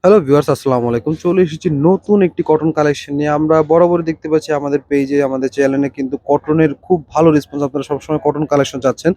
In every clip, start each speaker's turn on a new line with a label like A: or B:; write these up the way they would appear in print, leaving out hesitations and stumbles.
A: Hello viewers, আসসালামু আলাইকুম। চলে এসেছি নতুন একটি কটন কালেকশন নিয়ে। আমরা বরাবরই দেখতে পাচ্ছি আমাদের পেজে, আমাদের চ্যানেলে কিন্তু কটনের খুব ভালো রেসপন্স। আপনারা সবসময় কটন কালেকশন চাচ্ছেন।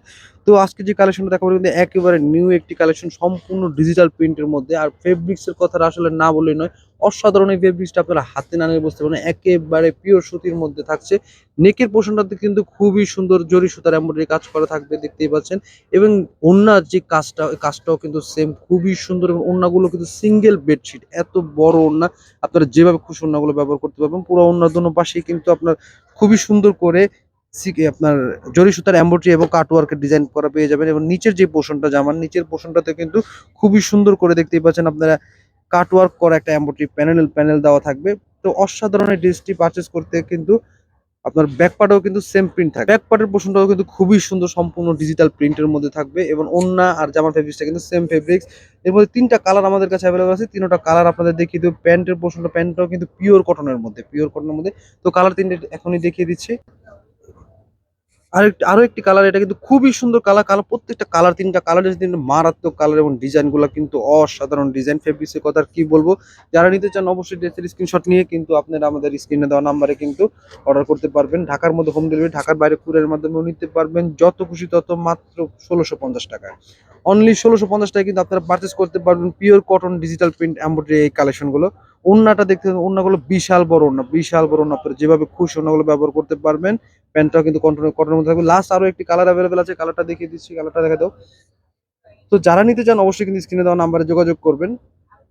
A: তো আজকে যে কালেকশনটা দেখাবো কিন্তু একেবারে নিউ একটি কালেকশন, সম্পূর্ণ ডিজিটাল প্রিন্টের মধ্যে। আর ফেব্রিক্স এর কথাটা আসলে না বললেই নয়। অসাধারণ এই ফেব্রিক্সটা আপনারা হাতে না নিয়ে বুঝতে পারবেন। একেবারে পিওর সুতির মধ্যে থাকছে। নেকের পোর্শনটাতে কিন্তু খুবই সুন্দর জরি সুতার এমব্রয়ডারি কাজ করা থাকবে, দেখতেই পাচ্ছেন। এবং ওড়নার যে কাজটা, ওই কাজটাও কিন্তু সেম খুবই সুন্দর, এবং ওড়নাগুলো কিন্তু সিঙ্গেল বেডশিট, এত বড় ওড়না। আপনারা যেভাবে খুশি ওড়নাগুলো ব্যবহার করতে পারবেন। পুরো ওড়নার দোনো পাশেই কিন্তু আপনার খুবই সুন্দর করে আপনার জরি সুতার এমব্রয়ডারি এবং কাটওয়ার্কের ডিজাইন করা পেয়ে যাবেন। এবং নিচের যে পোর্শনটা, জামার নিচের পোর্শনটাতে কিন্তু খুবই সুন্দর করে দেখতেই পাচ্ছেন আপনারা কাটওয়ার্ক করা একটা এমব্রয়ডারি প্যানেল দেওয়া থাকবে। তো অসাধারণ এই ড্রেসটি পারচেজ করতে কিন্তু আপনার ব্যাক পার্টেও কিন্তু সেম প্রিন্ট থাকবে। ব্যাক পার্টের পোর্শনটাও কিন্তু খুবই সুন্দর, সম্পূর্ণ ডিজিটাল প্রিন্টের মধ্যে থাকবে। এবং ওড়না আর জামার ফেব্রিক্সটা কিন্তু সেম ফেব্রিক্স। এর মধ্যে ৩ টা কালার আমাদের কাছে अवेलेबल আছে। ৩ টা কালার আপনাদের দেখিয়ে দেব। প্যান্টটাও কিন্তু পিওর কটনের মধ্যে। তো কালার ৩ টে এখনই দেখিয়ে দিচ্ছি। আরো একটি কালার, এটা কিন্তু খুবই সুন্দর কালার, প্রত্যেকটা কালার, ৩ টা কালারের ৩ টা মারাত্মক কালার, এবং ডিজাইনগুলো কিন্তু অসাধারণ ডিজাইন। ফেব্রিক্সের কথা আর কি বলবো। যারা নিতে চান অবশ্যই ড্রেসের স্ক্রিনশট নিয়ে কিন্তু আপনারা আমাদের স্ক্রিনে দেওয়া নাম্বারে কিন্তু অর্ডার করতে পারবেন। ঢাকার মধ্যে হোম ডেলিভারি, ঢাকার বাইরে কুরিয়ারের মাধ্যমেও নিতে পারবেন। যত খুশি তত, মাত্র ১৬৫০ টাকায়। অনলি ১৬৫০ টাকায় কিন্তু আপনারা পারচেজ করতে পারবেন pure cotton digital print embroidery এই কালেকশনগুলো। ওড়নাটা দেখতে, ওড়নাগুলো বিশাল বড় ওড়না। আপনারা যেভাবে খুশি ওড়নাগুলো ব্যবহার করতে পারবেন। প্যান্টটাও কিন্তু কটনের মধ্যে থাকবে। লাস্ট আরো একটি কালার अवेलेबल আছে, কালারটা দেখিয়ে দিচ্ছি, কালারটা দেখা দাও। তো যারা নিতে চান অবশ্যই কিন্তু স্ক্রিনে দেওয়া নাম্বারে যোগাযোগ করবেন।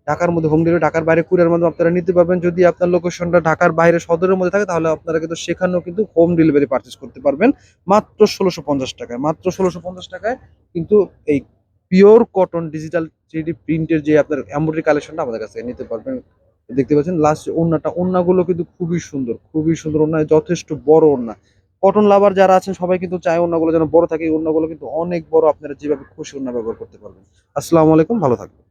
A: ঢাকার মধ্যে হোম ডেলিভারি, ঢাকার বাইরে কুরিয়ার মাধ্যমে আপনারা নিতে পারবেন। যদি আপনার লোকেশনটা ঢাকার বাইরে সদরের মধ্যে থাকে, তাহলে আপনারা কিন্তু সেখানেও কিন্তু হোম ডেলিভারি পারচেজ করতে পারবেন মাত্র ১৬৫০ টাকায়। মাত্র ১৬৫০ টাকায় কিন্তু এই পিওর কটন ডিজিটাল 3D প্রিন্টের যে আপনার এমব্রয়ডারি কালেকশনটা আমাদের কাছ থেকে নিতে পারবেন। দেখতে পাচ্ছেন লাস্ট ওড়নাগুলো কিন্তু খুবই সুন্দর ওড়না, যথেষ্ট বড় ওড়না। কটন লাভার যারা আছেন সবাই কিন্তু চায় ওড়নাগুলো যেন বড় থাকে। এই ওড়নাগুলো কিন্তু অনেক বড়, আপনারা যেভাবে খুশি ওড়না ব্যবহার করতে পারবেন। আসসালামু আলাইকুম, ভালো থাকবেন।